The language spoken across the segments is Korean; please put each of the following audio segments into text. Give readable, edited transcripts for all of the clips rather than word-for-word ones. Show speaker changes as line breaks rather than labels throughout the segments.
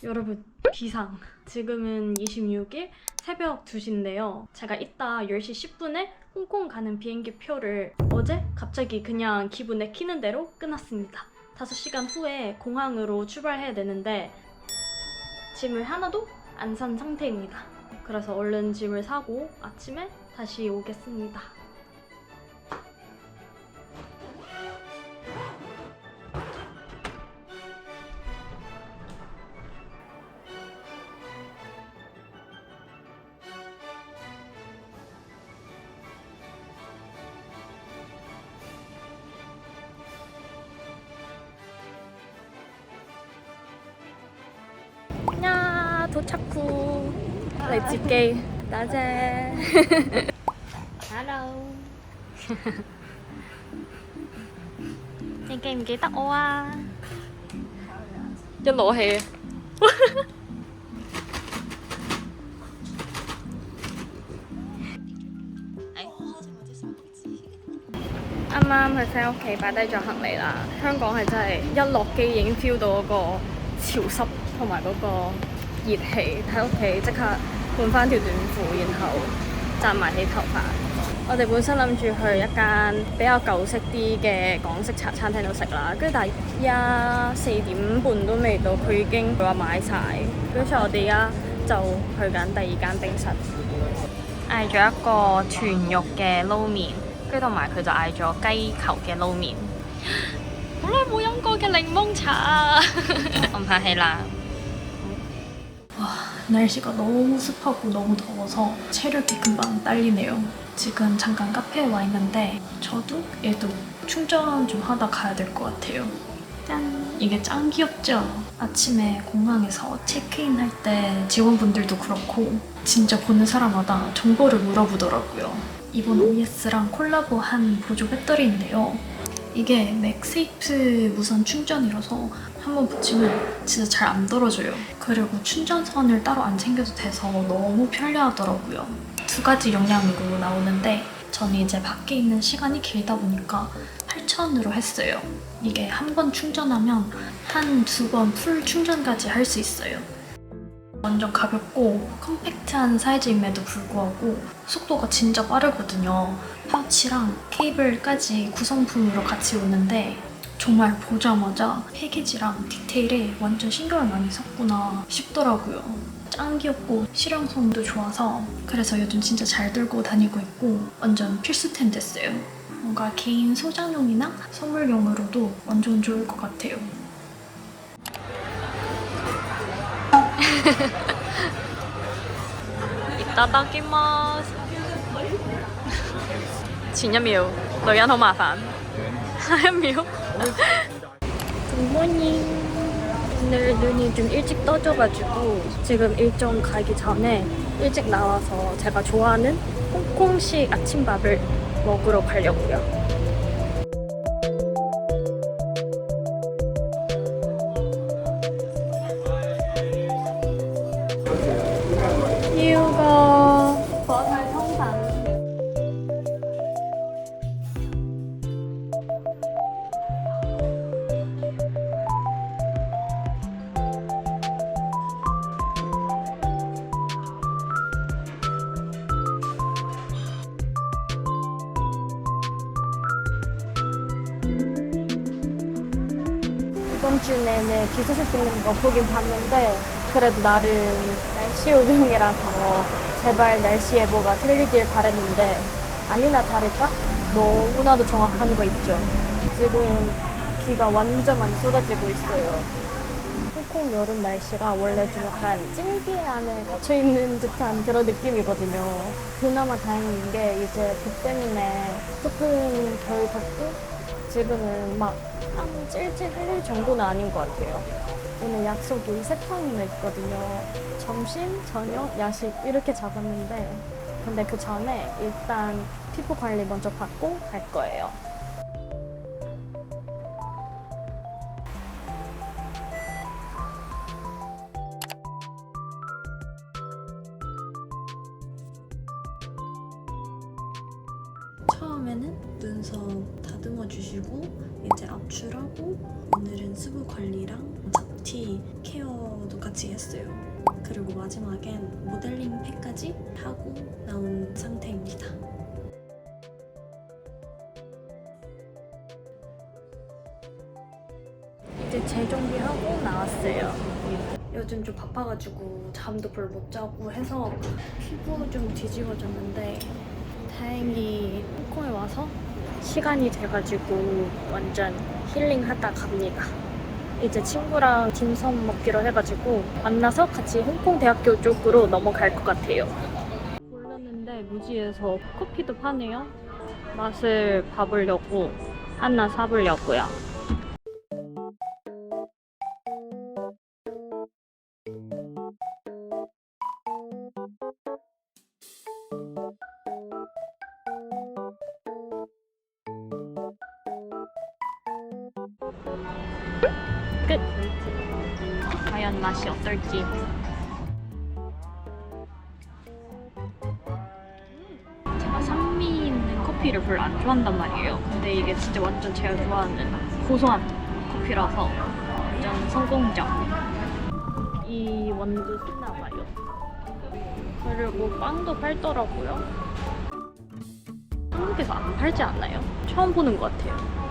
여러분, 비상. 지금은 26일 새벽 2시인데요. 제가 이따 10시 10분에 홍콩 가는 비행기 표를 어제 갑자기 그냥 기분 내키는 대로 끊었습니다. 5시간 후에 공항으로 출발해야 되는데 짐을 하나도 안 산 상태입니다. 그래서 얼른 짐을 사고 아침에 다시 오겠습니다. 야, 도착 후. Let's go. 낮에. Hello. Anh em ghé tắc ô à. Cho lộ hè. 啱啱去 friend 屋企擺低咗行李啦。香港係真係一落機已經 feel 到嗰個潮濕同埋嗰個熱氣，喺屋企即刻換翻條短褲，然後紮埋起頭髮。我哋本身諗住去一間比較舊式啲嘅港式茶餐廳度食啦，跟住但係依家4點半都未到，佢已經話買晒，跟住我哋而家就去緊第二間冰室，嗌咗一個豚肉嘅撈麵。跟住同埋佢就嗌咗雞球嘅撈麵，好耐冇飲過嘅檸檬茶啊！我唔客氣啦。
와, 날씨가 너무 습하고 너무 더워서 체력이 금방 딸리네요. 지금 잠깐 카페에 와 있는데 저도 얘도 충전 좀 하다 가야 될 것 같아요. 짠! 이게 짱 귀엽죠? 아침에 공항에서 체크인 할 때 직원분들도 그렇고 진짜 보는 사람마다 정보를 물어보더라고요. 이번 OES랑 콜라보한 보조 배터리인데요. 이게 맥세이프 무선 충전이라서 한번 붙이면 진짜 잘 안 떨어져요. 그리고 충전선을 따로 안 챙겨도 돼서 너무 편리하더라고요. 2가지 용량으로 나오는데 저는 이제 밖에 있는 시간이 길다 보니까 8,000으로 했어요. 이게 한 번 충전하면 한 2번 풀 충전까지 할 수 있어요. 완전 가볍고 컴팩트한 사이즈임에도 불구하고 속도가 진짜 빠르거든요. 파우치랑 케이블까지 구성품으로 같이 오는데 정말 보자마자 패키지랑 디테일에 완전 신경을 많이 썼구나 싶더라고요. 짱 귀엽고 실용성도 좋아서 그래서 요즘 진짜 잘 들고 다니고 있고 완전 필수템 됐어요. 뭔가 개인 소장용이나 선물용으로도 완전 좋을 것 같아요.
いただきます。前1秒，女人好麻煩。下1秒。Good morning. 오늘 눈이 좀 일찍 떠져가지고 지금 일정 가기 전에 일찍 나와서 제가 좋아하는 홍콩식 아침밥을 먹으러 가려고요. 이유가 버살 성산. 이번 주 내내 비 소식 듣는 거 보긴 봤는데 그래도 나름 날씨 요정이라서 제발 날씨 예보가 틀리길 바랬는데 아니나 다를까 너무나도 정확한 거 있죠. 지금 비가 완전 많이 쏟아지고 있어요. 홍콩 여름 날씨가 원래 좀 약간 찜기 안에 갇혀있는 듯한 그런 느낌이거든요. 그나마 다행인 게 이제 비 때문에 조금 덜 덥고 지금은 막 땀 찔찔 흘릴 정도는 아닌 것 같아요. 오늘 약속이 3탕이나 있거든요. 점심, 저녁, 야식 이렇게 잡았는데 근데 그 전에 일단 피부 관리 먼저 받고 갈 거예요.
처음에는 눈썹 다듬어 주시고 이제 압출하고 오늘은 수분 관리랑 잡티 케어 스킨케어도 같이 했어요. 그리고 마지막엔 모델링 팩까지 하고 나온 상태입니다. 이제 재정비하고 나왔어요. 요즘 좀 바빠가지고 잠도 별로 못 자고 해서 피부 좀 뒤집어졌는데 다행히 홍콩에 와서 시간이 돼가지고 완전 힐링하다 갑니다. 이제 친구랑 딤섬 먹기로 해가지고 만나서 같이 홍콩 대학교 쪽으로 넘어갈 것 같아요. 골랐는데 무지에서 커피도 파네요. 맛을 봐보려고 하나 사보려고요. 끝! 과연 맛이 어떨지. 제가 산미 있는 커피를 별로 안 좋아한단 말이에요. 근데 이게 진짜 완전 제가 좋아하는 고소한 커피라서 완전 성공적. 이 원두 쓰나봐요. 그리고 빵도 팔더라고요. 한국에서 안 팔지 않나요? 처음 보는 것 같아요.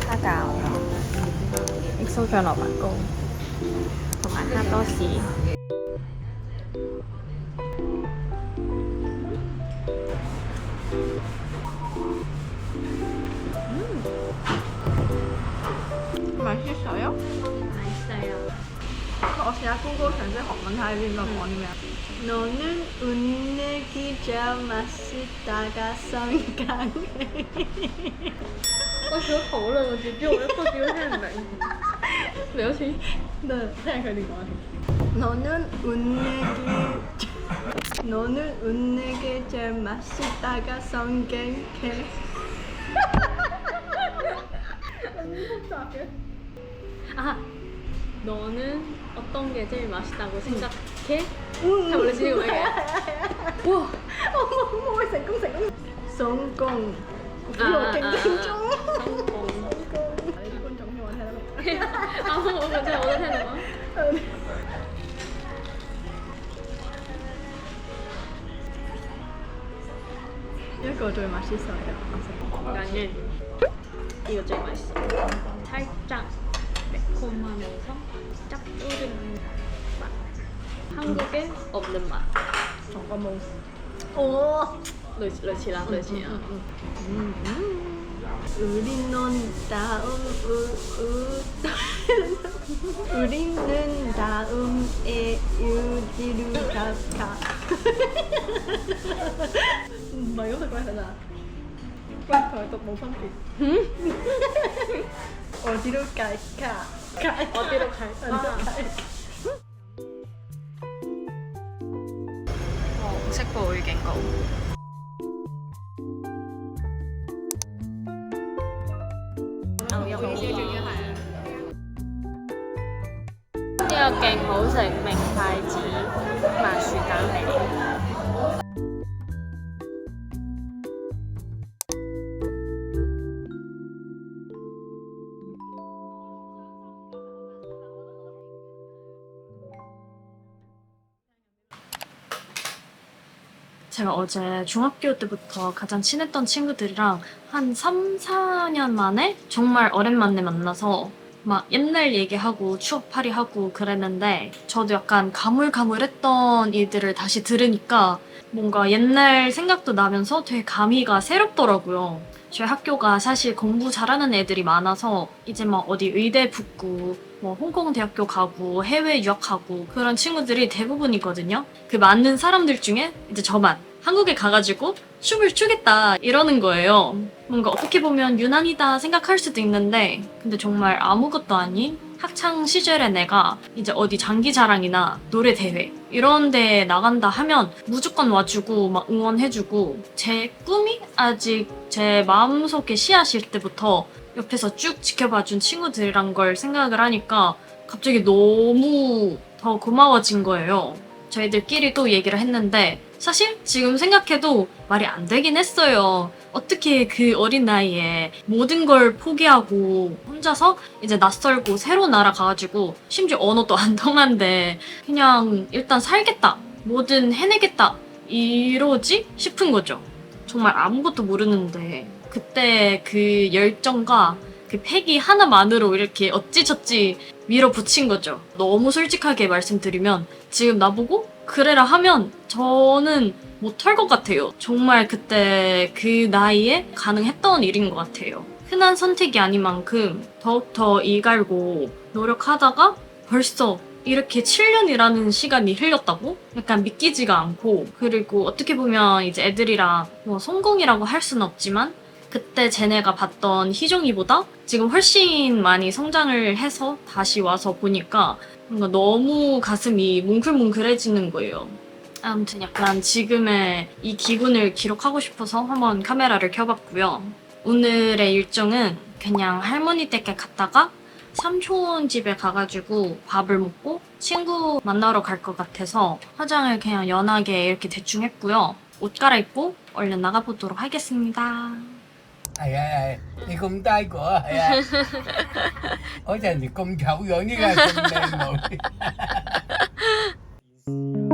Cá cào XO cho nó bạn cô không ăn hát to xí
맛있어요?
맛있어요.
제가 궁금해서 한번 하려면 뭐냐면 너는 웃는 기자 맛있다가 성강해
我学好了，我觉得我的口有点难。表情。
네, 생각하는 거 같아요. 너는 웃는 기자 맛있다가 성강해
아, 너는 어떤 게 제일 맛있다고 생각해? 잘 모르시는 거예요? 우와.
어머, 성공. 성공. 이거 굉장히 좀.
성공.
이건 정말 원하는 거.
아, 제가 오늘 해는 거?
이거 제일 맛있어요.
나는 이거 제일 맛있어. 살짝 매콤하면서 짭조름한 맛. 한국에 없는 맛.
잠깐만. 오.
러시랑.
우리는 우리는 다음에 유지로 갈까? Mày có thật quay thật à? Quay thời tục một phân kỳ. 어디로 갈까?
어디로 갈까? 색보 의견고.牛肉意呢個勁好食，明太子麻薯蛋餅。 제가 어제 중학교 때부터 가장 친했던 친구들이랑 한 3, 4년 만에 정말 오랜만에 만나서 막 옛날 얘기하고 추억팔이 하고 그랬는데 저도 약간 가물가물했던 일들을 다시 들으니까 뭔가 옛날 생각도 나면서 되게 감회가 새롭더라고요. 저희 학교가 사실 공부 잘하는 애들이 많아서 이제 막 어디 의대 붙고 뭐 홍콩 대학교 가고 해외 유학하고 그런 친구들이 대부분이거든요. 그 많은 사람들 중에 이제 저만 한국에 가가지고 춤을 추겠다 이러는 거예요. 뭔가 어떻게 보면 유난이다 생각할 수도 있는데 근데 정말 아무것도 아닌 학창 시절에 내가 이제 어디 장기자랑이나 노래 대회 이런 데 나간다 하면 무조건 와주고 막 응원해주고 제 꿈이 아직 제 마음속에 씨앗일 때부터 옆에서 쭉 지켜봐준 친구들이란 걸 생각을 하니까 갑자기 너무 더 고마워진 거예요. 저희들끼리 또 얘기를 했는데 사실 지금 생각해도 말이 안 되긴 했어요. 어떻게 그 어린 나이에 모든 걸 포기하고 혼자서 이제 낯설고 새로운 나라 가가지고 심지어 언어도 안 통한데 그냥 일단 살겠다. 뭐든 해내겠다. 이러지? 싶은 거죠. 정말 아무것도 모르는데 그때 그 열정과 그 패기 하나만으로 이렇게 어찌저찌 밀어붙인 거죠. 너무 솔직하게 말씀드리면 지금 나보고 그래라 하면 저는 못할 것 같아요. 정말 그때 그 나이에 가능했던 일인 것 같아요. 흔한 선택이 아닌 만큼 더욱더 일갈고 노력하다가 벌써 이렇게 7년이라는 시간이 흘렸다고? 약간 믿기지가 않고 그리고 어떻게 보면 이제 애들이랑 뭐 성공이라고 할 수는 없지만 그때 쟤네가 봤던 희종이보다 지금 훨씬 많이 성장을 해서 다시 와서 보니까 뭔가 너무 가슴이 뭉클뭉클해지는 거예요. 아무튼 약간 지금의 이 기분을 기록하고 싶어서 한번 카메라를 켜봤고요. 오늘의 일정은 그냥 할머니 댁에 갔다가 삼촌 집에 가가지고 밥을 먹고 친구 만나러 갈 것 같아서 화장을 그냥 연하게 이렇게 대충 했고요. 옷 갈아입고 얼른 나가보도록 하겠습니다.
Thì cũng tay của ôi trời thì cũng cháu giống như là con này rồi